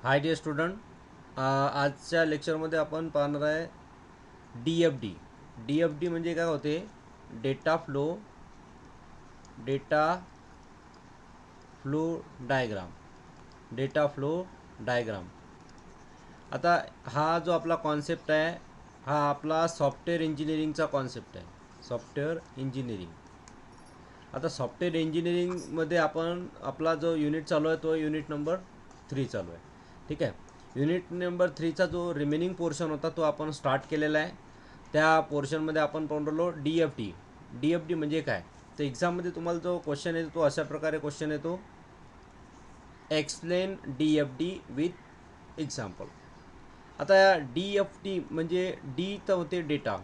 Hi dear student, आजच्या लेक्चरमध्ये आपण पाहणार आहे DFD. DFD म्हणजे काय होते? Data flow diagram. Data flow diagram. आता हा जो आपला कॉन्सेप्ट आहे, हा आपला सॉफ्टवेअर इंजिनिअरिंगचा कॉन्सेप्ट आहे. Software engineering. आता सॉफ्टवेअर इंजिनिअरिंगमध्ये आपण आपला जो युनिट चालू आहे तो युनिट नंबर 3 चालू आहे. ठीक आहे. युनिट नंबर 3चा जो रिमेनिंग पोर्शन होता तो आपण स्टार्ट केलेला आहे. त्या पोर्शनमध्ये आपण पाहून राहिलो DFD. DFD म्हणजे काय? तर एक्झाममध्ये तुम्हाला जो क्वेश्चन येतो तो अशा प्रकारे क्वेश्चन येतो, एक्सप्लेन DFD विथ एक्झाम्पल. आता DFD म्हणजे डी तर होते डेटा.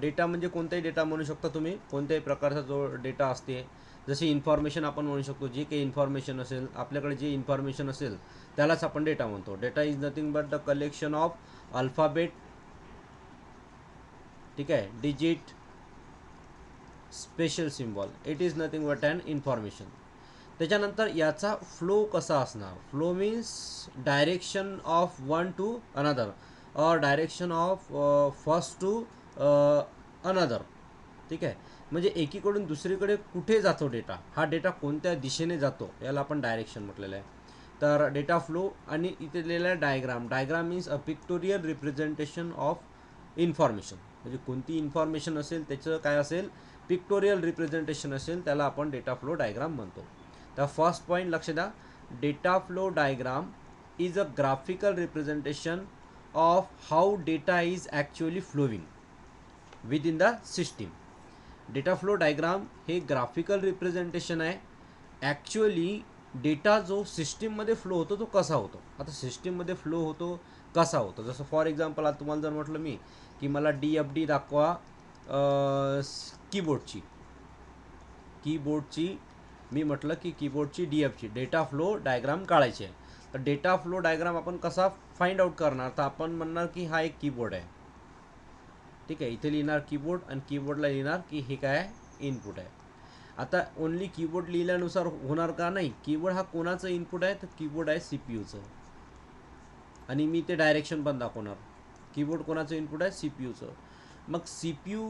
डेटा म्हणजे कोणताही डेटा म्हणू शकता तुम्ही, कोणत्याही प्रकारचा जो डेटा असते. जशी इन्फॉर्मेशन आपण म्हणू शकतो, जे काही इन्फॉर्मेशन असेल आपल्याकडे, जे इन्फॉर्मेशन असेल त्यालाच आपण डेटा म्हणतो. Data is nothing but the collection of alphabet, ठीक आहे, digit, special symbol. It is nothing but an information. त्याच्यानंतर याचा फ्लो कसा असणार? Flow means direction of one to another, और direction of first to another. ठीक आहे. म्हणजे एकीकडून दुसरीकडे कुठे जातो डेटा, हा डेटा कोणत्या दिशेने जातो याला आपण डायरेक्शन म्हटलेलं आहे. तर डेटा फ्लो आणि इथे दिलेला आहे diagram. Diagram means a pictorial representation of information. म्हणजे कोणती इन्फॉर्मेशन असेल त्याचं काय असेल, पिक्टोरियल रिप्रेझेंटेशन असेल, त्याला आपण डेटा फ्लो डायग्राम म्हणतो. तर फर्स्ट पॉईंट लक्ष द्या, data flow diagram is a graphical representation of how data is actually flowing with in the system. Data flow diagram हे ग्राफिकल रिप्रेझेंटेशन आहे. ॲक्च्युअली डेटा जो सिस्टीममध्ये फ्लो होतो तो कसा होतो. आता सिस्टीममध्ये फ्लो होतो कसा होतो, जसं फॉर एक्झाम्पल आता तुम्हाला जर म्हटलं मी की मला DFD दाखवा कीबोर्डची मी म्हटलं की कीबोर्डची DFची डेटा फ्लो डायग्राम काढायची आहे. तर डेटा फ्लो डायग्राम आपण कसा फाइंड आउट करणार? तर आपण म्हणणार की हा एक कीबोर्ड आहे. ठीक आहे. इथे लिहिणार कीबोर्ड आणि कीबोर्डला लिहिणार की हे काय इनपुट आहे. आता ओनली कीबोर्ड लिहिल्यानुसार होणार का? नाही. कीबोर्ड हा कोणाचं इनपुट आहे? तर कीबोर्ड आहे CPUचं. आणि मी ते डायरेक्शन पण दाखवणार. कीबोर्ड कोणाचं इनपुट आहे? CPUचं. मग CPU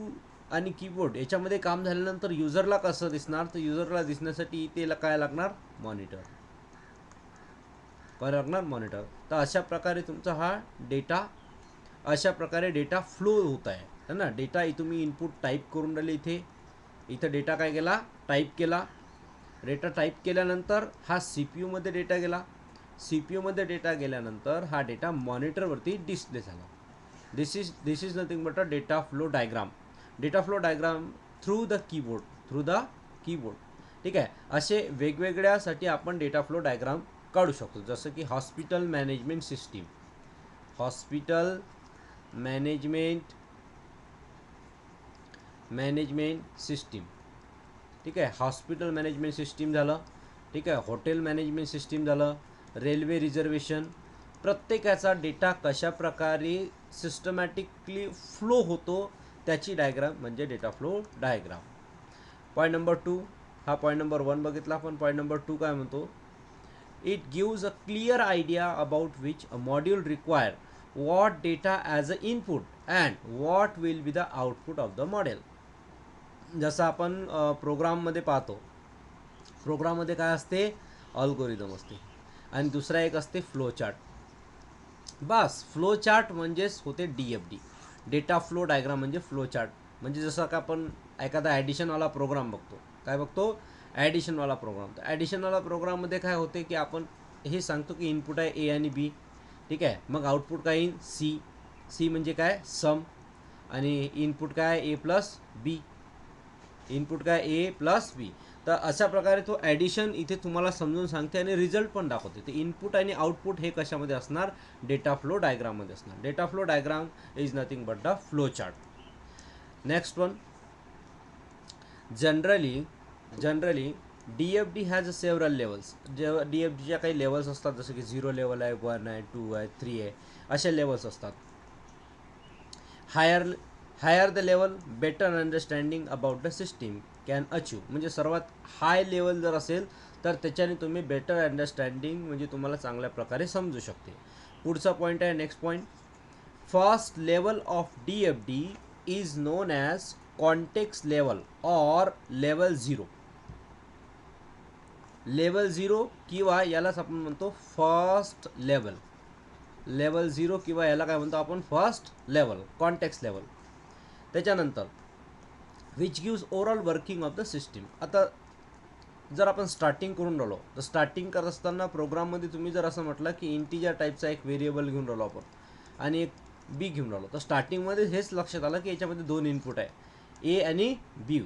आणि कीबोर्ड याच्यामध्ये काम झाल्यानंतर युजरला कसं दिसणार? तर युजरला दिसण्यासाठी त्याला काय लागणार? मॉनिटर. काय लागणार? मॉनिटर. तर अशा प्रकारे तुमचा हा डेटा, अशा प्रकारे डेटा फ्लो होत आहे ना. डेटा तुम्ही इनपुट टाईप करून राहिले, इथं डेटा काय केला? टाईप केला. डेटा टाईप केल्यानंतर हा CPUमध्ये डेटा गेला. CPUमध्ये डेटा गेल्यानंतर हा डेटा मॉनिटरवरती डिस्प्ले झाला. This is nothing but a data flow diagram. Data flow diagram through the keyboard. ठीक आहे. असे वेगवेगळ्यासाठी आपण डेटा फ्लो डायग्राम काढू शकतो. जसं की हॉस्पिटल मॅनेजमेंट सिस्टीम. ठीक आहे. हॉस्पिटल मॅनेजमेंट सिस्टीम झालं. ठीक आहे. हॉटेल मॅनेजमेंट सिस्टीम झालं. Railway reservation. प्रत्येकाचा डेटा कशा प्रकारे सिस्टमॅटिकली फ्लो होतो त्याची डायग्राम म्हणजे data flow diagram. Point number 2, हा पॉईंट नंबर 1 बघितला आपण. पॉईंट नंबर 2 काय म्हणतो? It gives a clear idea about which a module require what data as a input and what will be the output of the model. जसं आपण प्रोग्राममध्ये पाहतो, प्रोग्राममध्ये काय असते? अल्गोरिदम असते आणि दुसरा एक असते फ्लो चार्ट. बस फ्लो चार्ट म्हणजेच होते DFD. डेटा फ्लो डायग्राम म्हणजे फ्लो चार्ट. म्हणजे जसं का आपण एखादा ॲडिशनवाला प्रोग्राम बघतो. काय बघतो? ॲडिशनवाला प्रोग्राम. तर ॲडिशनवाला प्रोग्राममध्ये काय होते की आपण हे सांगतो की इनपुट आहे A आणि B. ठीक आहे. मग आउटपुट काय येईल? सी म्हणजे काय? सम. आणि इनपुट काय? A plus B. इनपुट काय? A plus B. तर अशा प्रकारे तो ॲडिशन इथे तुम्हाला समजून सांगते आणि रिझल्ट पण दाखवते. तर इनपुट आणि आउटपुट हे कशामध्ये असणार? डेटा फ्लो डायग्राममध्ये असणार. Data flow diagram is nothing but the flow chart. Next one, generally DFD has several levels. जेव्हा DFDच्या काही लेवल्स असतात, जसं की 0 लेवल आहे, 1 आहे, 2 आहे, 3 आहे, असे लेवल्स असतात. Higher the level better understanding about the system can achieve. म्हणजे सर्वात हाय लेवल जर असेल तर त्याच्याने तुम्ही बेटर अंडरस्टँडिंग म्हणजे तुम्हाला चांगल्या प्रकारे समजू शकते. पुढचा पॉईंट आहे, next point, first level of DFD is non as context level or level 0. Level 0 किंवा यालाच आपण म्हणतो फर्स्ट लेवल, लेवल 0 किंवा याला काय म्हणतो आपण फर्स्ट लेवल, कॉन्टेक्स्ट लेवल. त्याच्यानंतर which gives overall working of the system. आता जर आपण स्टार्टिंग करून राहिलो तर स्टार्टिंग करत असताना प्रोग्राममध्ये तुम्ही जर असं म्हटलं की इंटिजर टाईपचा एक व्हेरिएबल घेऊन राहिलो आपण आणि एक बी घेऊन राहिलो, तर स्टार्टिंगमध्ये हेच लक्षात आलं की याच्यामध्ये 2 इनपुट आहे, ए आणि बी.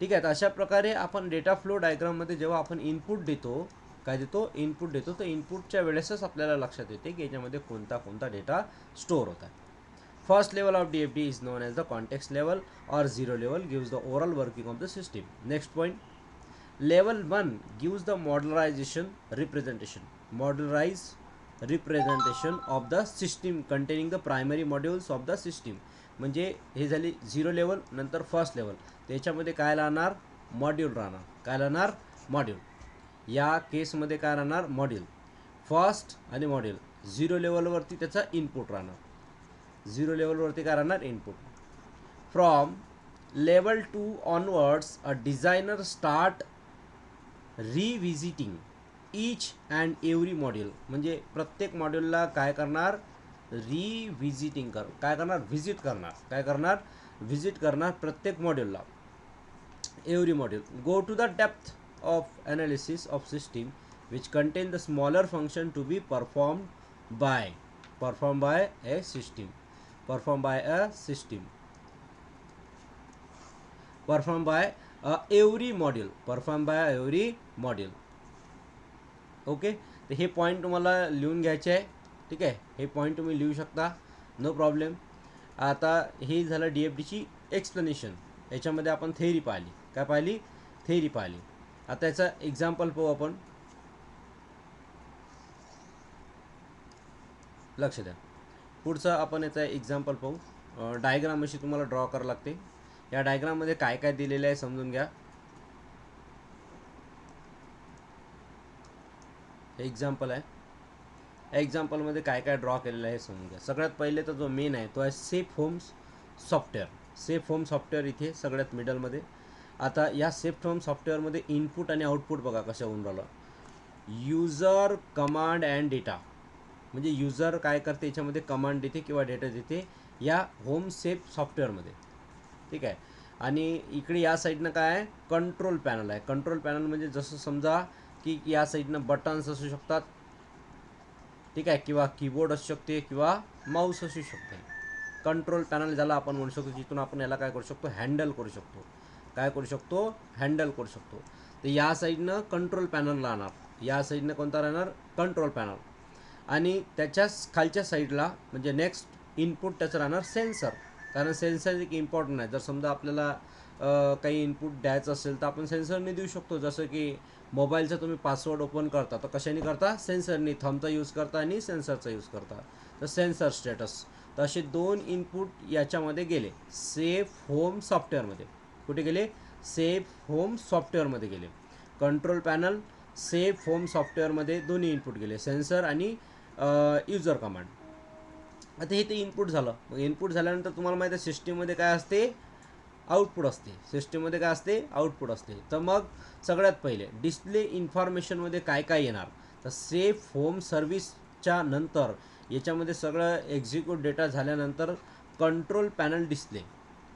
ठीक आहे. तर अशा प्रकारे आपण डेटा फ्लो डायग्राममध्ये जेव्हा आपण इनपुट देतो, काय देतो, इनपुट देतो, तर इनपुटच्या वेळेसच आपल्याला लक्षात येते की याच्यामध्ये कोणता कोणता डेटा स्टोअर होता. First level of DFD is non as the context level और 0 level gives the overall working of the system. Next point, level 1 gives the modularization representation, modularized representation of the system containing the primary modules of the system. म्हणजे हे झाली 0 level, नंतर first level, त्याच्यामध्ये काय राहणार, module राहणार. काय राहणार, मॉड्यूल. या केसमध्ये काय राहणार, मॉड्यूल, फर्स्ट आणि मॉड्यूल. 0 लेवलवरती त्याचा इनपुट राहणार, 0 लेवलवरती काय राहणार, input. From level 2 onwards a designer start revisiting each and every module. म्हणजे प्रत्येक मॉड्यूलला काय करणार, रिव्हिजिटिंग काय करणार, व्हिजिट करणार. काय करणार, व्हिजिट करणार प्रत्येक मॉड्यूलला, every module. Go to the depth of analysis of system which contain the smaller function to be perform by a system, perform by a system, perform by every module, perform by every module. Okay. तर हे point तुम्हाला लिहून घ्यायचे आहे. ठीक आहे, हे point तुम्ही लिहू शकता, नो प्रॉब्लेम. आता हे झालं DFDची एक्सप्लेनेशन. याच्यामध्ये आपण थेअरी पाहिली. काय पाहिली, थेअरी पाहिली. आता याचा एक्झाम्पल पाहू आपण. लक्ष द्या, पुढचं आपण याचा एक्झाम्पल पाहू. डायग्राम अशी तुम्हाला ड्रॉ करावं लागते. या डायग्राममध्ये काय काय दिलेलं आहे समजून घ्या. हे एक्झाम्पल आहे, या एक्झाम्पलमध्ये काय काय ड्रॉ केलेलं आहे समजून घ्या. सगळ्यात पहिले तर जो मेन आहे तो आहे safe homes software. Safe home software इथे सगळ्यात मिडलमध्ये. आता या सेफ होम सॉफ्टवेअरमध्ये इनपुट आणि आउटपुट बघा कसं होऊन राहिलं. User, command and data. म्हणजे युजर काय करते, याच्यामध्ये कमांड देते किंवा डेटा देते या होम सेफ सॉफ्टवेअरमध्ये. ठीक आहे. आणि इकडे या साईडनं काय आहे, कंट्रोल पॅनल आहे. कंट्रोल पॅनल म्हणजे जसं समजा की या साईडनं बटन्स असू शकतात, ठीक आहे, किंवा कीबोर्ड असू शकते किंवा माऊस असू शकते. कंट्रोल पॅनल ज्याला आपण म्हणू शकतो, जिथून आपण याला काय करू शकतो, हँडल करू शकतो. काय करू शकतो, हँडल करू शकतो. तर या साईडनं कंट्रोल पॅनल राहणार, या साईडनं कोणता राहणार, कंट्रोल पॅनल. आणि त्याच्याच खालच्या साईडला म्हणजे नेक्स्ट इनपुट त्याचं राहणार सेन्सर. कारण सेन्सर एक इम्पॉर्टंट आहे. जर समजा आपल्याला काही इनपुट द्यायचं असेल तर आपण सेन्सरने देऊ शकतो. जसं की मोबाईलचा तुम्ही पासवर्ड ओपन करता तर कशाने करता, सेन्सरनी, थंबचा यूज करता आणि सेन्सरचा यूज करता. तर सेन्सर स्टेटस. तर असे 2 इनपुट याच्यामध्ये गेले सेफ होम सॉफ्टवेअरमध्ये. कुठे गेले, सेफ होम सॉफ्टवेअरमध्ये गेले. कंट्रोल पॅनल, सेफ होम सॉफ्टवेअरमध्ये दोन्ही इनपुट गेले, सेन्सर आणि युजर कमांड. आता हे ते इनपुट झालं. मग इनपुट झाल्यानंतर तुम्हाला माहिती आहे सिस्टीममध्ये काय असते, आउटपुट असते. सिस्टीममध्ये काय असते, आउटपुट असते. तर मग सगळ्यात पहिले डिस्प्ले इन्फॉर्मेशनमध्ये काय काय येणार, तर सेफ होम सर्व्हिसच्या नंतर याच्यामध्ये सगळं एक्झिक्यूट डेटा झाल्यानंतर कंट्रोल पॅनल डिस्प्ले.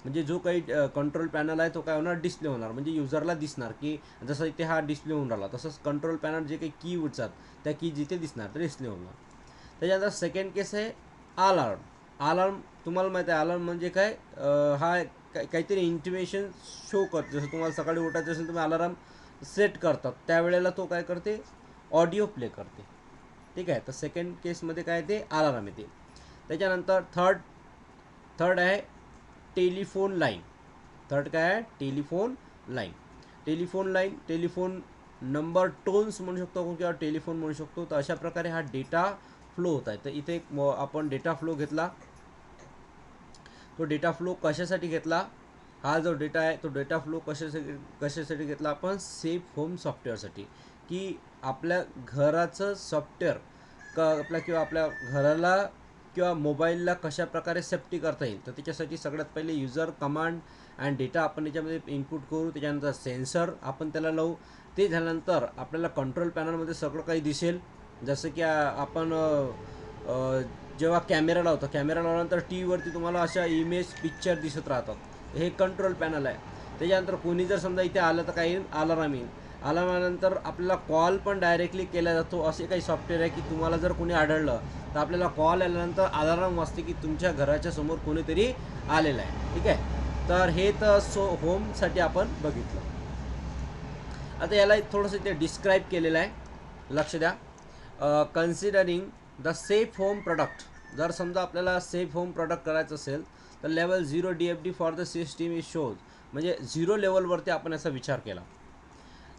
म्हणजे जो काही कंट्रोल पॅनल आहे तो काय होणार, डिस्प्ले होणार. म्हणजे युजरला दिसणार की जसं इथे हा डिस्प्ले होऊन राहिला तसंच कंट्रोल पॅनल जे काही की उठतात त्या की जिथे दिसणार तर डिस्प्ले होणार. त्याच्यानंतर सेकंड केस आहे अलार्म. अलार्म तुम्हाला माहिती आहे, अलार्म म्हणजे काय, हा काहीतरी इंटिमेशन शो करतो. जसं तुम्हाला सकाळी उठायचं असेल तुम्ही अलार्म सेट करतात, त्यावेळेला तो काय करते, ऑडिओ प्ले करते. ठीक आहे. तर सेकंड केसमध्ये काय ते अलार्म येते. त्याच्यानंतर थर्ड आहे टेलिफोन लाईन. थर्ड काय आहे, telephone line. Telephone line, telephone number tones म्हणू शकतो किंवा टेलिफोन म्हणू शकतो. तर अशा प्रकारे हा डेटा फ्लो होत आहे. तर इथे आपण डेटा फ्लो घेतला. तो डेटा फ्लो कशासाठी घेतला, हा जो डेटा आहे तो डेटा फ्लो कशासाठी घेतला आपण, सेफ होम सॉफ्टवेअरसाठी. की आपल्या घराचं सॉफ्टवेअर आपल्या किंवा आपल्या घराला किंवा मोबाईलला कशा प्रकारे सेफ्टी करता येईल, तर त्याच्यासाठी सगळ्यात पहिले युजर कमांड अँड डेटा आपण याच्यामध्ये इनपुट करू. त्याच्यानंतर सेन्सर आपण त्याला लावू. ते झाल्यानंतर आपल्याला कंट्रोल पॅनलमध्ये सगळं काही दिसेल. जसं की आपण जेव्हा कॅमेरा लावतो, कॅमेरा लावल्यानंतर टी व्हीवरती तुम्हाला अशा इमेज पिक्चर दिसत राहतात. हे कंट्रोल पॅनल आहे. त्याच्यानंतर कोणी जर समजा इथे आलं तर काही अलार्म येईल. अलार्म आल्यानंतर आपल्याला कॉल पण डायरेक्टली केला जातो. असे काही सॉफ्टवेअर आहे की तुम्हाला जर कोणी आढळलं तर आपल्याला कॉल आल्यानंतर अलार्म वाजते की तुमच्या घराच्या समोर कोणीतरी आलेलं आहे. ठीक आहे, तर हे तर होमसाठी आपण बघितलं. आता याला थोडंसं ते डिस्क्राईब केलेलं आहे, लक्ष द्या. Considering the safe home product, जर समजा आपल्याला सेफ होम प्रोडक्ट करायचं असेल तर level 0 DFD for the system is shows, म्हणजे 0 लेवलवरती आपण याचा विचार केला.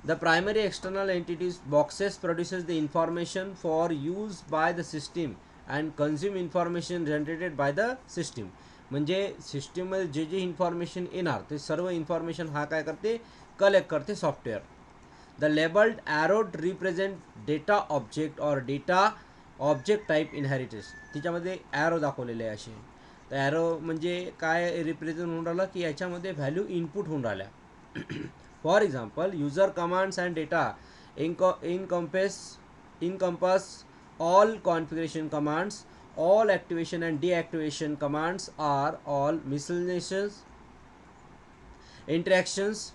The primary external entities boxes produces the information for use by the system and consume information generated by the system, म्हणजे सिस्टीममध्ये जे जे इन्फॉर्मेशन येणार ते सर्व इन्फॉर्मेशन हा काय करते, कलेक्ट करते software. The labeled arrow represent data object or data object type inheritance. तिच्यामध्ये ॲरो दाखवलेले आहे असे. तर ॲरो म्हणजे काय रिप्रेझेंट होऊन राहिलं की याच्यामध्ये व्हॅल्यू इनपुट होऊन राहिल्या. For example user commands and data encompass all configuration commands, all activation and deactivation commands are all miscellaneous interactions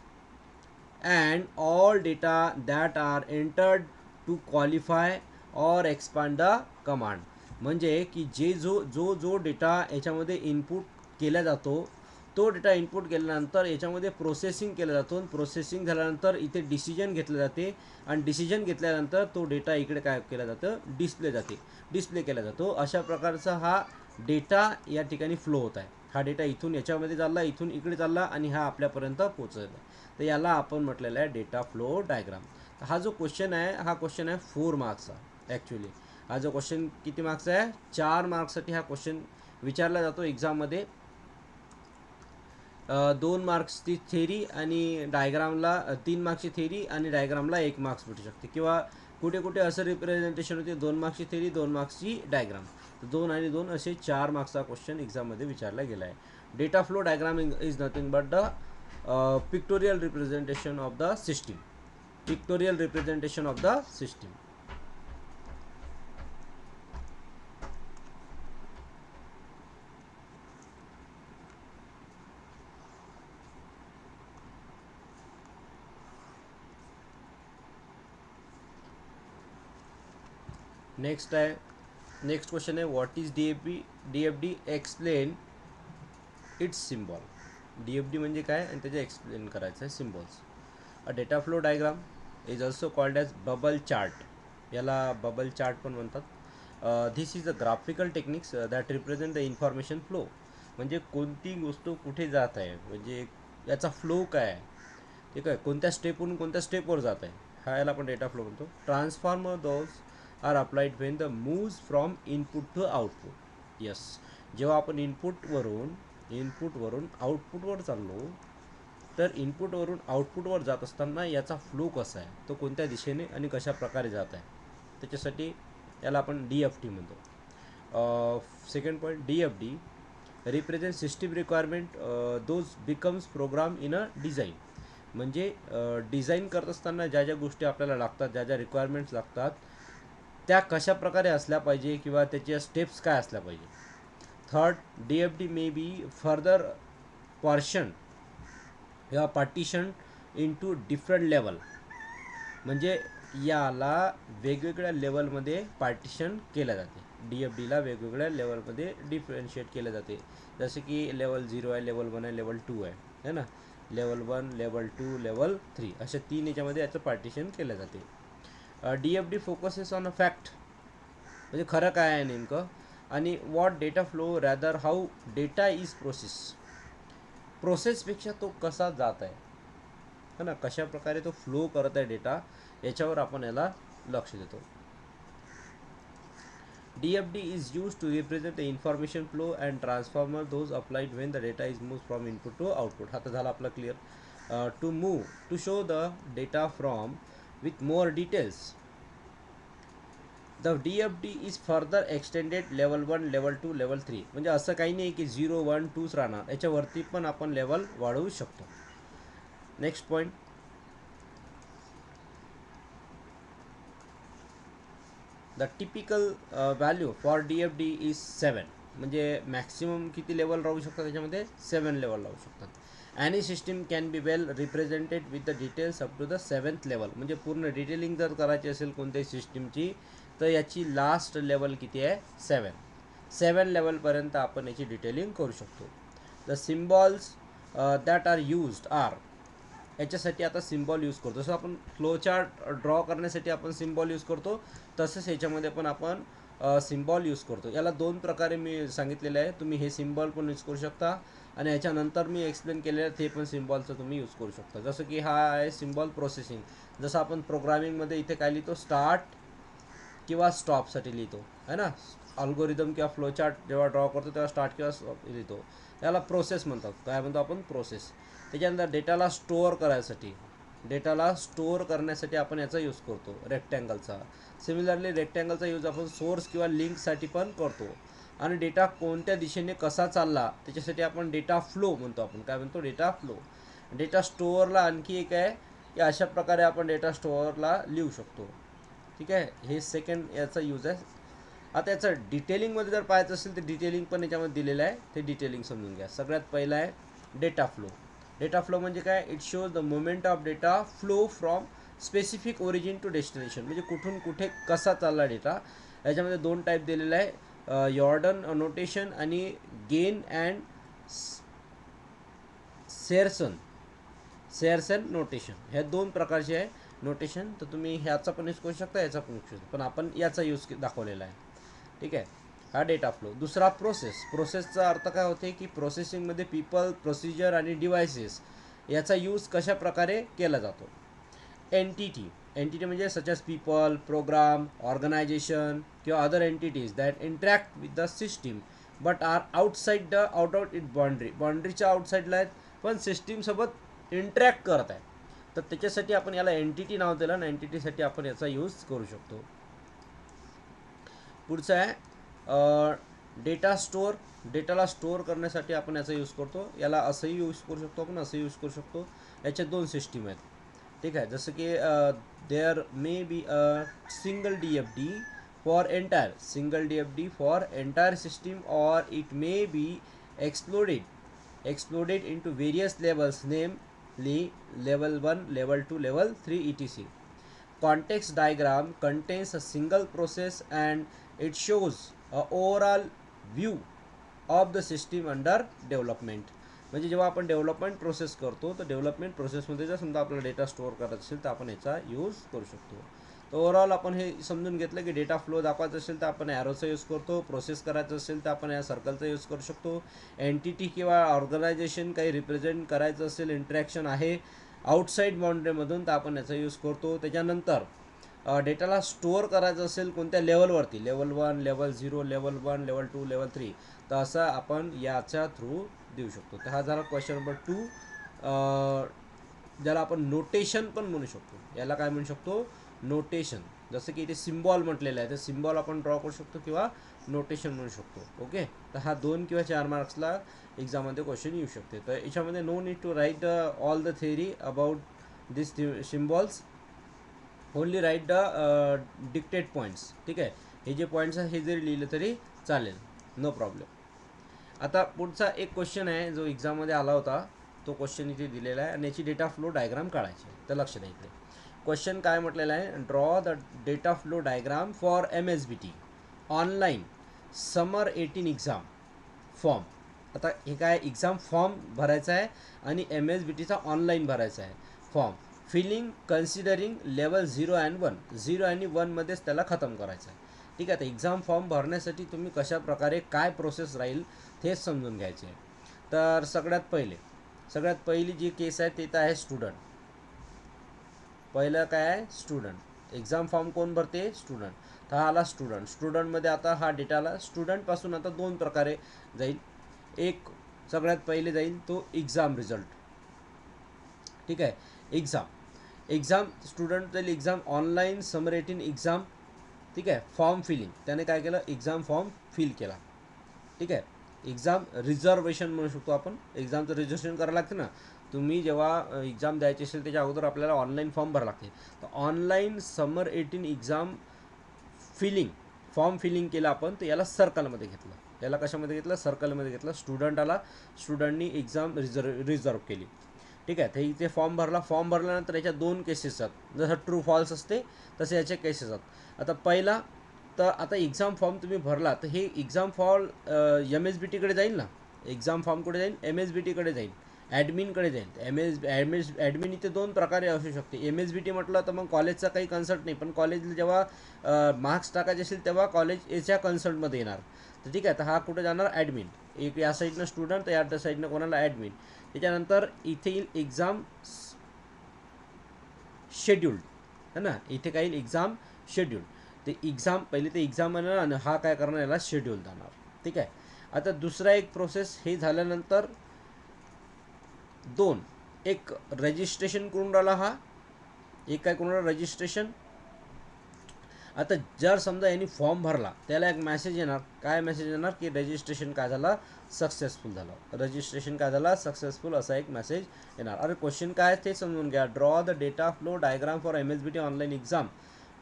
and all data that are entered to qualify or expand the command. म्हणजे की जो data याच्यामध्ये input केला जातो तो data input केल्यानंतर याच्यामध्ये processing केला जातो आणि प्रोसेसिंग झाल्यानंतर इथे डिसिजन घेतलं जाते आणि डिसिजन घेतल्यानंतर तो डेटा इकडे काय केला जातं, डिस्प्ले केला जातो. अशा प्रकारचा हा डेटा या ठिकाणी फ्लो होत आहे. हा डेटा इथून याच्यामध्ये चालला, इथून इकडे चालला आणि हा आपल्यापर्यंत पोहोचला. तर याला आपण म्हटलेलं आहे डेटा फ्लो डायग्राम. हा जो क्वेश्चन आहे हा क्वेश्चन आहे 4 मार्क्सचा. ॲक्च्युली हा जो क्वेश्चन किती मार्क्सचा आहे, 4 मार्क्ससाठी हा क्वेश्चन विचारला जातो एक्झाममध्ये. 2 मार्क्सची थेरी आणि डायग्रामला 3 मार्क्सची थेरी आणि डायग्रामला 1 मार्क्स भेटू शकते. किंवा कुठे कुठे असं रिप्रेझेंटेशन होते 2 मार्क्सची थेरी 2 मार्क्सची डायग्राम. 2 आणि 2 असे 4 मार्क्सचा क्वेश्चन एक्झाममध्ये विचारला गेला आहे. Data flow diagram is nothing but the pictorial representation of the system. Pictorial representation of the system. Next आहे, नेक्स्ट क्वेश्चन आहे what is DFD explain it's symbol. DFD म्हणजे काय आणि त्याचे एक्सप्लेन करायचं आहे symbols. A data flow diagram is also called as bubble chart, याला bubble chart पण म्हणतात. This is a graphical techniques that represent the information flow, म्हणजे कोणती गोष्ट कुठे जात आहे, म्हणजे याचा फ्लो काय आहे, ठीक आहे, कोणत्या स्टेपवरून कोणत्या स्टेपवर जात आहे, हा याला आपण डेटा फ्लो म्हणतो. Transformer those are applied when the moves from input to output. Yes, जेव्हा आपण इनपुटवरून आउटपुटवर चाललो तर इनपुटवरून आउटपुटवर जात असताना याचा फ्लो कसा आहे, तो कोणत्या दिशेने आणि कशा प्रकारे जात आहे, त्याच्यासाठी याला आपण DFD म्हणतो. Second point, DFD represent system requirement those becomes program in a design, म्हणजे डिझाईन करत असताना ज्या ज्या गोष्टी आपल्याला लागतात, ज्या ज्या रिक्वायरमेंट्स लागतात त्या कशा प्रकारे असल्या पाहिजे किंवा त्याच्या स्टेप्स काय असल्या पाहिजे. Third, DFD may be further Persian किंवा पार्टिशन इंटू डिफरंट लेवल, म्हणजे याला वेगवेगळ्या लेवलमध्ये पार्टिशन केलं जाते. DFDला वेगवेगळ्या लेवलमध्ये डिफरन्शिएट केलं जाते. जसे की लेवल 0 आहे, लेवल 1 आहे, लेवल 2 आहे, है ना, लेवल 1, लेवल 2, लेवल 3 अशा 3 याच्यामध्ये याचं पार्टिशन केलं जाते. DFD focuses on a fact, म्हणजे खरं काय आहे नेमकं, आणि what data flow rather how data is प्रोसेसपेक्षा तो कसा जात आहे, है ना, कशा प्रकारे तो फ्लो करत आहे डेटा, याच्यावर आपण याला लक्ष देतो. DFD is used to represent the information flow and transformer those applied when the data is moved from input to output. हा तर झाला आपला clear. To show the data from with more details. The DFD is further extended level 1, level 2, level 3. म्हणजे असं काही नाही की 0, 1, 2च राहणार, याच्यावरती पण आपण लेवल वाढवू शकतो. Next point, the typical value for DFD is 7. म्हणजे मॅक्सिमम किती लेवल राहू शकतात त्याच्यामध्ये, 7 लेवल राहू शकतात. Any system can be well represented with the details up to the 7th level. म्हणजे पूर्ण डिटेलिंग जर करायची असेल कोणत्याही सिस्टीमची तर याची लास्ट लेवल किती आहे, 7 लेवलपर्यंत आपण याची डिटेलिंग करू शकतो. The symbols that are used are, याच्यासाठी आता सिम्बॉल यूज करतो. जसं आपण फ्लोचार्ट ड्रॉ करण्यासाठी आपण सिम्बॉल यूज करतो, तसंच याच्यामध्ये पण आपण सिम्बॉल यूज करतो. याला 2 प्रकारे मी सांगितलेले आहे. तुम्ही हे सिम्बॉल पण यूज करू शकता आणि याच्यानंतर मी एक्सप्लेन केलेलं आहे ते पण सिम्बॉलचं तुम्ही यूज करू शकता. जसं की हा आहे सिम्बॉल प्रोसेसिंग. जसं आपण प्रोग्रामिंगमध्ये इथे काय लिहितो, स्टार्ट किंवा स्टॉपसाठी लिहितो है ना. अल्गोरिदम किंवा फ्लोचार्ट जेव्हा ड्रॉ करतो तेव्हा स्टार्ट किंवा स्टॉप लिहितो. याला प्रोसेस म्हणतात. काय म्हणतो आपण, प्रोसेस. त्याच्यानंतर डेटाला स्टोअर करायसाठी, डेटाला स्टोअर करण्यासाठी आपण याचा यूज करतो, रेक्टँगलचा. सिमिलरली रेक्टँगलचा यूज आपण सोर्स किंवा लिंकसाठी पण करतो. आणि डेटा कोणत्या दिशेने कसा चालला त्याच्यासाठी आपण डेटा फ्लो म्हणतो. आपण काय म्हणतो, डेटा फ्लो. डेटा स्टोअरला आणखी एक आहे की अशा प्रकारे आपण डेटा स्टोअरला लिहू शकतो. ठीक आहे, हे सेकंड याचा यूज आहे. आता याचं डिटेलिंगमध्ये जर पाहायचं असेल तर डिटेलिंग पण याच्यामध्ये दिलेलं आहे, ते डिटेलिंग समजून घ्या. सगळ्यात पहिलं आहे डेटा फ्लो. डेटा फ्लो म्हणजे काय, it shows the movement of data flow from specific origin to destination. म्हणजे कुठून कुठे कसा चालला डेटा. याच्यामध्ये 2 टाईप दिलेले आहे, यॉर्डन नोटेशन आणि गेन अँड सेअरसन नोटेशन. ह्या 2 प्रकारचे आहे नोटेशन. तर तुम्ही ह्याचा पण यूज करू शकता, याचा पण यूज करू शकता, पण आपण याचा यूज दाखवलेला आहे. ठीक आहे, हा डेटा फ्लो. दुसरा प्रोसेस. प्रोसेसचा अर्थ काय होते की प्रोसेसिंगमध्ये पीपल, प्रोसिजर आणि डिव्हायसेस याचा यूज कशा प्रकारे केला जातो. एंटिटी. एंटिटी म्हणजे such as people, program, organization किंवा other entities that interact with the system but are outside the out it boundary. बाउंड्रीच्या आउटसाईडला आहेत पण सिस्टीमसोबत इंटरॅक्ट करत आहे, तर त्याच्यासाठी आपण याला एंटिटी नाव दिलं आणि एंटिटीसाठी आपण याचा यूज करू शकतो. पुढचं आहे डेटा स्टोअर. डेटाला स्टोअर करण्यासाठी आपण याचा यूज करतो. याला असंही यूज करू शकतो आपण, असंही यूज करू शकतो. याच्या 2 सिस्टीम आहेत. ठीक आहे, जसं की there may be a single DFD for entire for entire system और it may be exploded into various levels, namely level 1, level 2, level 3 etc. Context diagram contains a single process and it shows a overall view of the system under development. म्हणजे जेव्हा आपण development process करतो तर development प्रोसेसमध्ये जर समजा आपल्याला data store करायचा असेल तर आपण याचा यूज करू शकतो. तर ओव्हरऑल आपण हे समजून घेतलं की डेटा फ्लो दाखवायचा असेल तर आपण ॲरोचा यूज करतो, प्रोसेस करायचं असेल तर आपण या सर्कलचा यूज करू शकतो, एंटिटी किंवा ऑर्गनायझेशन काही रिप्रेझेंट करायचं असेल, इंटरॅक्शन आहे आउटसाईड बाउंड्रीमधून तर आपण याचा यूज करतो. त्याच्यानंतर डेटाला स्टोअर करायचं असेल कोणत्या लेवलवरती, level 1, level 0, level 1, level 2, level 3, तर असं आपण याच्या थ्रू देऊ शकतो. तर हा झाला क्वेश्चन नंबर 2, ज्याला आपण नोटेशन पण म्हणू शकतो. याला काय म्हणू शकतो, नोटेशन. जसं की इथे सिम्बॉल म्हटलेलं आहे तर सिम्बॉल आपण ड्रॉ करू शकतो किंवा नोटेशन म्हणू शकतो. ओके, तर हा 2 किंवा 4 मार्क्सला एक्झाममध्ये क्वेश्चन येऊ शकते. तर याच्यामध्ये no need to write all the theory about this symbols, only write the dictated points. ठीक आहे, हे जे पॉईंट्स आहे हे जरी लिहिलं तरी चालेल, नो प्रॉब्लेम. आता पुढचा एक क्वेश्चन आहे जो एक्झाममध्ये आला होता, तो क्वेश्चन इथे दिलेला आहे आणि याची डेटा फ्लो डायग्राम काढायची. तर लक्ष द्या इकडे क्वेश्चन काय म्हटलेलं आहे, draw the data flow diagram for MSBT online summer 18 exam form. आता हे काय, एक्झाम फॉर्म भरायचा आहे आणि MSBTचा ऑनलाईन भरायचा आहे form. Filling considering level 0 and 1, 0 आणि 1मध्येच त्याला खतम करायचं आहे. ठीक आहे, तर एक्झाम फॉर्म भरण्यासाठी तुम्ही कशा प्रकारे काय प्रोसेस राहील तेच समजून घ्यायचे आहे. तर सगळ्यात पहिली जी केस आहे ते तर आहे स्टुडंट. पहिलं काय आहे, स्टुडंट. एक्झाम फॉर्म कोण भरते, स्टुडंट. तर हा आला स्टुडंट. स्टुडंटमध्ये आता हा डेटाला स्टुडंटपासून आता 2 प्रकारे जाईल. एक सगळ्यात पहिले जाईल तो एक्झाम रिझल्ट. ठीक आहे, एक्झाम स्टुडंट जाईल एक्झाम ऑनलाईन समर 18 एक्झाम, ठीक आहे, फॉर्म फिलिंग, त्याने काय केलं एक्झाम फॉर्म फिल केला, ठीक आहे. एक्झाम रिझर्वेशन म्हणू शकतो आपण, एक्झामचं रिझर्वेशन करावं लागतं ना, तुम्ही जेव्हा एक्झाम द्यायची असेल त्याच्या अगोदर आपल्याला ऑनलाईन फॉर्म भरावं लागते. तर online summer 18 exam filling, form feeling केलं आपण, तर याला सर्कलमध्ये घेतलं. याला कशामध्ये घेतलं, सर्कलमध्ये घेतलं. स्टुडंटाला, स्टुडंटनी एक्झाम रिझर्व केली, ठीक आहे. तर इथे फॉर्म भरला. फॉर्म भरल्यानंतर याच्या दोन केसेस आहेत, जसं ट्रू फॉल्स असते तसे याचे केसेस आहेत. आता पहिला, तर आता एक्झाम फॉर्म तुम्ही भरला, तर हे एक्झाम फॉर्म MSBTकडे जाईल ना, एक्झाम फॉर्म कुठे जाईल, MSBTकडे जाईल, ॲडमिनकडे जाईल. ॲडमिन इथे दोन प्रकारे असू शकते. MSBT म्हटलं तर मग कॉलेजचा काही कन्सल्ट नाही, पण कॉलेजला जेव्हा मार्क्स टाकायचे असेल तेव्हा कॉलेज याच्या कन्सल्टमध्ये येणार. तर ठीक आहे, तर हा कुठे जाणार, ॲडमिन. एक या साईडनं स्टुडंट, तर या साईडनं कोणाला, ॲडमिन. त्याच्यानंतर इथे येईल एक्झाम शेड्यूल्ड, है ना, इथे काय येईल एक्झाम शेड्यूल. ते एक्झाम पहिले ते एक्झाम येणार आणि हा काय करणार, याला शेड्यूल जाणार, ठीक आहे. आता दुसरा एक प्रोसेस हे झाल्यानंतर दोन, एक रजिस्ट्रेशन करून राहिला हा, एक काय करून राहिला रजिस्ट्रेशन. आता जर समजा यांनी फॉर्म भरला, त्याला एक मेसेज येणार, काय मेसेज येणार की रजिस्ट्रेशन काय झालं, सक्सेसफुल झालं, रजिस्ट्रेशन काय झालं, सक्सेसफुल, असा एक मेसेज येणार. अरे क्वेश्चन काय ते समजून घ्या. Draw the data flow diagram for MSBT online exam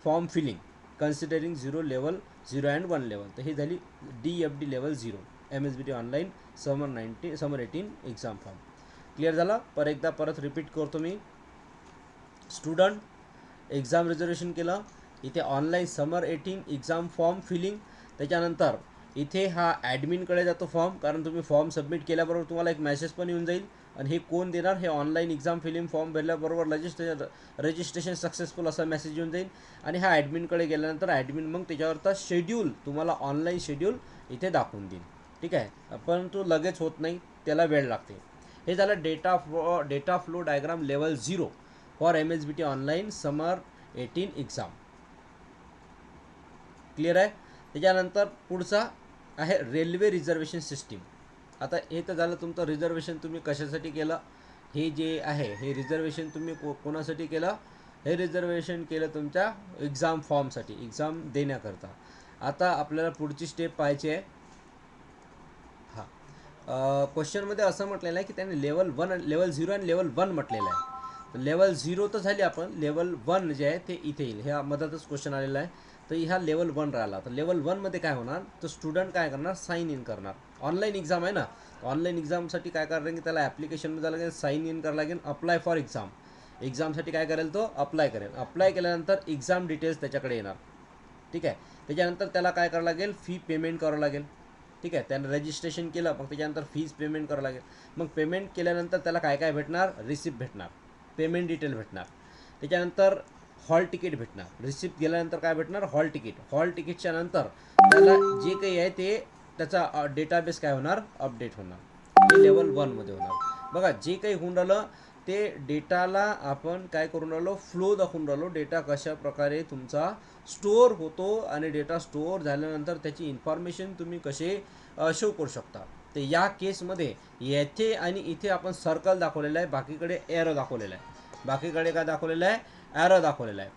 form filling considering 0 level 0 and 1 level. तर ही झाली DFD level 0 MSBT online summer 18 exam form. Clear झाला. परत रिपीट करतो मी. स्टुडंट एक्झाम रिझर्वेशन केलं, इथे online summer 18 exam form feeling. त्याच्यानंतर इथे हा ॲडमिनकडे जातो फॉर्म, कारण तुम्ही फॉर्म सबमिट केल्याबरोबर तुम्हाला एक मेसेज पण येऊन जाईल. आणि हे कोण देणार, हे ऑनलाईन एक्झाम फिलिंग फॉर्म भरल्याबरोबर रजिस्ट्रेशन सक्सेसफुल असा मेसेज येऊन जाईल. आणि हा ॲडमिनकडे गेल्यानंतर ॲडमिन मग त्याच्यावरचा शेड्यूल तुम्हाला ऑनलाईन शेड्यूल इथे दाखवून देईल, ठीक आहे. परंतु लगेच होत नाही, त्याला वेळ लागते. हे झालं data flow diagram level 0 for MSBT online summer 18 exam. Clear आहे. त्याच्यानंतर पुढचा आहे रेल्वे रिझर्वेशन सिस्टीम. आता हे तर झालं तुमचं रिझर्वेशन तुम्ही कशासाठी केलं, हे जे आहे हे रिझर्वेशन तुम्ही कोणासाठी केलं, हे रिझर्वेशन केलं तुमच्या एक्झाम फॉर्मसाठी, एक्झाम देण्याकरता. आता आपल्याला पुढची स्टेप पाहायची आहे. हां, क्वेश्चनमध्ये असं म्हटलेलं आहे की त्याने लेवल 0 आणि लेवल 1 म्हटलेलं आहे. तर लेवल 0 तर झाली आपण, लेवल 1 जे आहे ते इथे येईल. ह्या मधातच क्वेश्चन आलेला आहे. तर ह्या लेवल 1 राहिला. तर लेवल 1मध्ये काय होणार, तर स्टुडंट काय करणार, साईन इन करणार. ऑनलाईन एक्झाम आहे ना, ऑनलाईन एक्झामसाठी काय करायला लागेल, त्याला ॲप्लिकेशनमध्ये जायला लागेल, साईन इन करायला लागेल, अप्लाय फॉर एक्झाम. एक्झामसाठी काय करेल, तो अप्लाय करेल. अप्लाय केल्यानंतर एक्झाम डिटेल्स त्याच्याकडे येणार, ठीक आहे. त्याच्यानंतर त्याला काय करावं लागेल, फी पेमेंट करावं लागेल, ठीक आहे. त्यानं रजिस्ट्रेशन केलं, मग त्याच्यानंतर फीज पेमेंट करावं लागेल. मग पेमेंट केल्यानंतर त्याला काय काय भेटणार, रिसिप्ट भेटणार, पेमेंट डिटेल भेटणार. त्याच्यानंतर हॉल तिकीट भेटणार. रिसिप्ट गेल्यानंतर काय भेटणार, हॉल तिकीट. हॉल तिकीटच्या नंतर त्याला जे काही आहे ते त्याचा डेटाबेस काय होणार, अपडेट होणार. हे लेवल 1मध्ये होणार. बघा जे काही होऊन राहिलं ते डेटाला आपण काय करून राहिलो, फ्लो दाखवून राहिलो. डेटा कशा प्रकारे तुमचा स्टोअर होतो आणि डेटा स्टोअर झाल्यानंतर त्याची इन्फॉर्मेशन तुम्ही कसे शो करू शकता. तर या केसमध्ये येथे आणि इथे आपण सर्कल दाखवलेलं आहे, बाकीकडे एरो दाखवलेलं आहे. बाकीकडे काय दाखवलेलं आहे, ॲरो दाखवलेला आहे,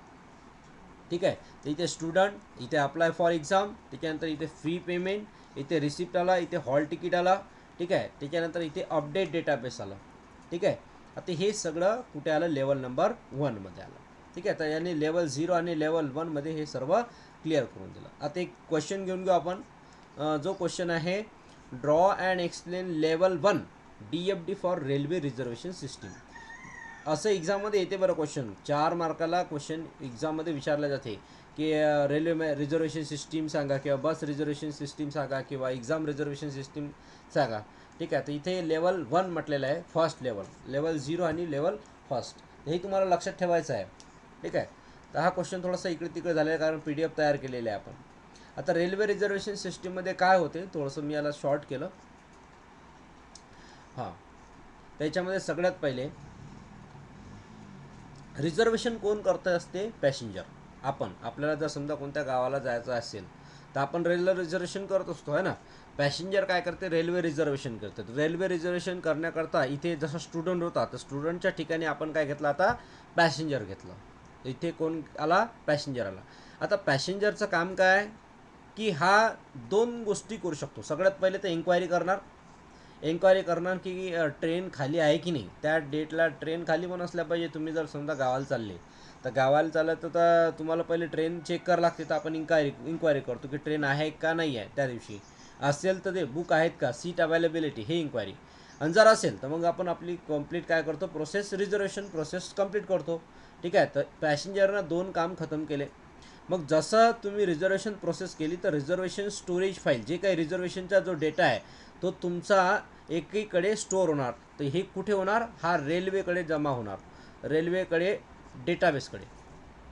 ठीक आहे. तर इथे स्टुडंट, इथे अप्लाय फॉर एक्झाम, त्याच्यानंतर इथे फी पेमेंट, इथे रिसिप्ट आला, इथे हॉल तिकीट आला, ठीक आहे. त्याच्यानंतर इथे अपडेट डेटाबेस आला, ठीक आहे. आता हे सगळं कुठे आलं, लेवल नंबर 1मध्ये आलं, ठीक आहे. तर याने लेवल 0 आणि लेवल 1मध्ये हे सर्व क्लिअर करून दिलं. आता एक क्वेश्चन घेऊन घेऊ आपण. जो क्वेश्चन आहे, draw and explain level 1 DFD for railway reservation system. असं एक्झाममध्ये येते बरं क्वेश्चन. 4 मार्काला क्वेश्चन एक्झाममध्ये विचारले जाते की रेल्वे रिझर्वेशन सिस्टीम सांगा, किंवा बस रिझर्वेशन सिस्टीम सांगा, किंवा एक्झाम रिझर्वेशन सिस्टीम सांगा, ठीक आहे. तर इथे लेवल 1 म्हटलेलं आहे, फर्स्ट लेवल, लेवल 0 आणि लेवल फर्स्ट. हे तुम्हाला लक्षात ठेवायचं आहे, ठीक आहे. तर हा क्वेश्चन थोडासा इकडे तिकडे झालेला आहे, कारण PDF तयार केलेले आहे आपण. आता रेल्वे रिझर्वेशन सिस्टीममध्ये काय होते, थोडंसं मी याला शॉर्ट केलं. हां, त्याच्यामध्ये सगळ्यात पहिले रिझर्वेशन कोण करत असते, पॅसेंजर. आपल्याला जर समजा कोणत्या गावाला जायचं असेल तर आपण रेल्वे रिझर्वेशन करत असतो आहे ना. पॅसेंजर काय करते, रेल्वे रिझर्वेशन करतात. रेल्वे रिझर्वेशन करण्याकरता इथे जसं स्टुडंट होता तर स्टुडंटच्या ठिकाणी आपण काय घेतलं, आता पॅसेंजर घेतलं. इथे कोण आला, पॅसेंजर आला. आता पॅसेंजरचं काम काय की हा दोन गोष्टी करू शकतो. सगळ्यात पहिले तर इन्क्वायरी करणार की ट्रेन खाली आहे की नाही, त्या डेटला ट्रेन खाली पण असल्या पाहिजे. तुम्ही जर समजा गावाला चालले तर गावाला चालत तर तुम्हाला पहिले ट्रेन चेक करावं लागते. तर आपण इन्क्वायरी करतो की ट्रेन आहे का नाही आहे त्या दिवशी. असेल तर ते बुक आहेत का, सीट अवेलेबिलिटी, हे इन्क्वायरी. आणि जर असेल तर मग आपण आपली कंप्लीट काय करतो, प्रोसेस, रिझर्वेशन प्रोसेस कंप्लीट करतो. ठीक आहे. तर पॅसेंजरनं दोन काम खतम केले. मग जसं तुम्ही रिझर्वेशन प्रोसेस केली तर रिझर्वेशन स्टोरेज फाईल, जे काही रिझर्वेशनचा जो डेटा आहे तो तुमचा एकीकडे स्टोअर होणार. तर हे कुठे होणार, हा रेल्वेकडे जमा होणार. रेल्वेकडे डेटाबेसकडे,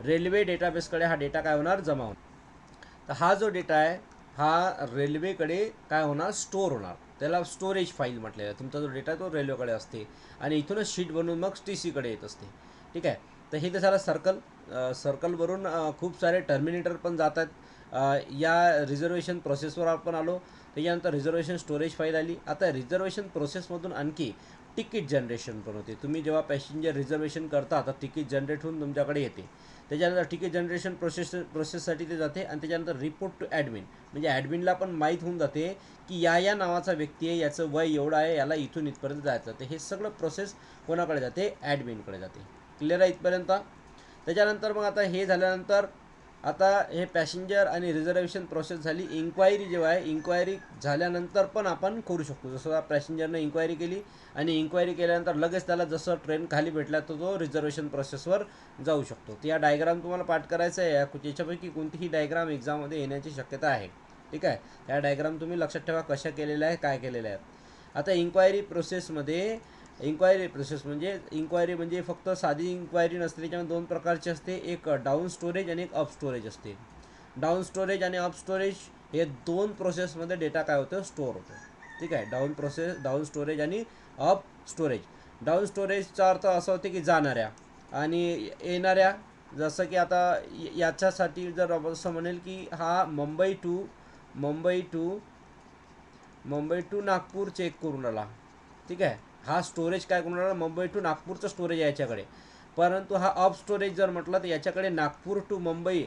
रेल्वे डेटाबेसकडे हा डेटा काय होणार, जमा होणार. तर हा जो डेटा आहे हा रेल्वेकडे काय होणार, स्टोअर होणार. त्याला स्टोरेज फाईल म्हटलेलं आहे. तुमचा जो डेटा तो रेल्वेकडे असते आणि इथूनच शीट बनवून मग टी सीकडे येत असते. ठीक आहे. तर हे तर झालं सर्कलवरून खूप सारे टर्मिनेटर पण जातात. या रिझर्वेशन प्रोसेसवर आपण आलो. त्याच्यानंतर रिझर्वेशन स्टोरेज फाईल आली. आता रिझर्वेशन प्रोसेसमधून आणखी तिकीट जनरेशन पण होते. तुम्ही जेव्हा पॅसेंजर रिझर्वेशन करता तर तिकीट जनरेट होऊन तुमच्याकडे येते. त्याच्यानंतर तिकीट जनरेशन प्रोसेससाठी ते जाते आणि त्याच्यानंतर रिपोर्ट टू ॲडमिन, म्हणजे ॲडमिनला पण माहीत होऊन जाते की या नावाचा व्यक्ती आहे, याचं वय एवढं आहे, याला इथून इथपर्यंत जायचं. तर हे सगळं प्रोसेस कोणाकडे जाते, ॲडमिनकडे जाते. क्लिअर आहे इथपर्यंत. त्याच्यानंतर मग आता हे झाल्यानंतर आता हे पॅसेंजर आणि रिझर्वेशन प्रोसेस झाली. इन्क्वायरी जेव्हा आहे, इन्क्वायरी झाल्यानंतर पण आपण करू शकतो. जसं पॅसेंजरनं इन्क्वायरी केली आणि इन्क्वायरी केल्यानंतर लगेच त्याला जसं ट्रेन खाली भेटला तर तो रिझर्वेशन प्रोसेसवर जाऊ शकतो. तर या डायग्राम तुम्हाला पाठ करायचं आहे. याच्यापैकी कोणतीही डायग्राम एक्झाममध्ये येण्याची शक्यता आहे. ठीक आहे. या डायग्राम तुम्ही लक्षात ठेवा कशा केलेल्या आहे, काय केलेल्या आहेत. आता इन्क्वायरी प्रोसेसमध्ये, इन्क्वायरी प्रोसेस म्हणजे फक्त साधी इन्क्वायरी नसते. त्याच्यामध्ये दोन प्रकारची असते, एक डाऊन स्टोरेज आणि एक अप स्टोरेज असते. डाऊन स्टोरेज आणि अप स्टोरेज हे दोन प्रोसेसमध्ये डेटा काय होतं, स्टोअर होतो. ठीक आहे. डाऊन स्टोरेज आणि अप स्टोरेज. डाऊन स्टोरेजचा अर्थ असा होते की जाणाऱ्या आणि येणाऱ्या. जसं की आता याच्यासाठी जर असं म्हणेल की हा मुंबई टू नागपूर चेक करून आला. ठीक आहे. हा स्टोरेज काय करून आला, मुंबई टू नागपूरचं स्टोरेज आहे याच्याकडे. परंतु हा अप स्टोरेज जर म्हटलं तर याच्याकडे नागपूर टू मुंबई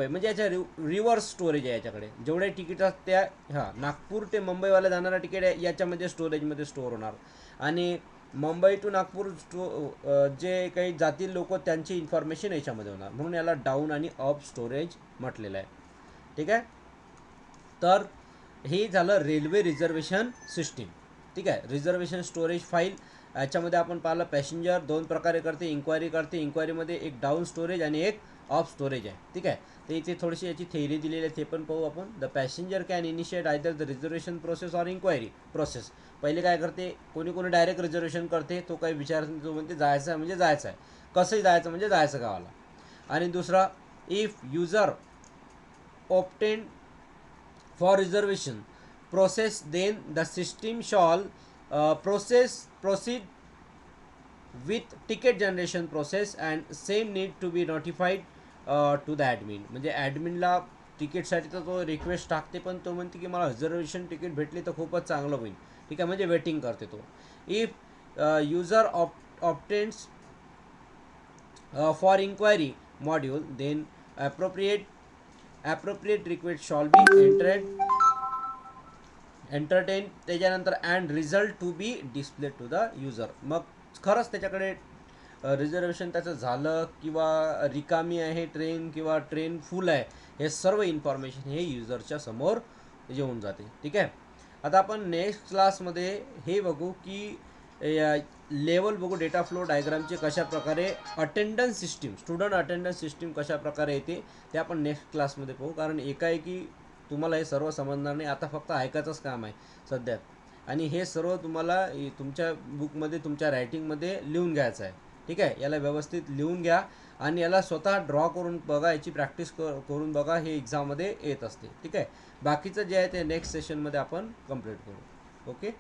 म्हणजे याच्या रिव्हर्स स्टोरेज आहे याच्याकडे. जेवढे तिकीट असतात त्या नागपूर ते मुंबईवाला जाणारा तिकीट आहे याच्यामध्ये स्टोरेजमध्ये स्टोअर होणार. आणि मुंबई टू नागपूर जे काही जातील लोक त्यांची इन्फॉर्मेशन याच्यामध्ये होणार. म्हणून याला डाऊन आणि अप स्टोरेज म्हटलेलं आहे. ठीक आहे. तर हे झालं रेल्वे रिझर्वेशन सिस्टीम. ठीक आहे. रिझर्वेशन स्टोरेज फाईल याच्यामध्ये आपण पाहिलं पॅसेंजर दोन प्रकारे करते, इन्क्वायरी करते. इन्क्वायरीमध्ये एक डाऊन स्टोरेज आणि एक ऑफ स्टोरेज आहे. ठीक आहे. तर इथे थोडीशी याची थेअरी दिलेली आहे, ते पण पाहू आपण. The passenger can initiate either the reservation process or inquiry process. पहिले काय करते, कोणी डायरेक्ट रिझर्वेशन करते. तो काही तो म्हणते जायचं आहे म्हणजे जायचं आहे, कसंही जायचं म्हणजे जायचं गावाला. आणि दुसरा, if user opted for reservation process, then the system shall proceed with ticket generation process and same need to be notified to the admin. म्हणजे ॲडमिनला तिकीटसाठी तर तो रिक्वेस्ट टाकते, पण तो म्हणते की मला रिझर्वेशन तिकीट भेटली तर खूपच चांगलं होईल. ठीक आहे. म्हणजे वेटिंग करते तो. If user obtains for inquiry module, then appropriate request shall be entertained. त्याच्यानंतर and result to be display to the user. मग खरंच त्याच्याकडे रिझर्वेशन त्याचं झालं किंवा रिकामी आहे ट्रेन किंवा ट्रेन फुल आहे, हे सर्व इन्फॉर्मेशन हे युजरच्या समोर येऊन जाते. ठीक आहे. आता आपण नेक्स्ट क्लासमध्ये हे बघू की लेवल बघू, डेटा फ्लो डायग्रामचे कशा प्रकारे attendance system, student attendance system कशा प्रकारे येते ते आपण नेक्स्ट क्लासमध्ये पाहू. कारण एकाएकी तुम्हाला हे सर्व समजणार नाही. आता फक्त ऐकायचंच काम आहे सध्या. आणि हे सर्व तुम्हाला तुमच्या बुकमध्ये, तुमच्या रायटिंगमध्ये लिहून घ्यायचं आहे. ठीक आहे. याला व्यवस्थित लिहून घ्या आणि याला स्वतः ड्रॉ करून बघा, याची प्रॅक्टिस करून बघा. हे एक्झाममध्ये येत असते. ठीक आहे. बाकीचं जे आहे ते नेक्स्ट सेशनमध्ये आपण कंप्लीट करू. ओके.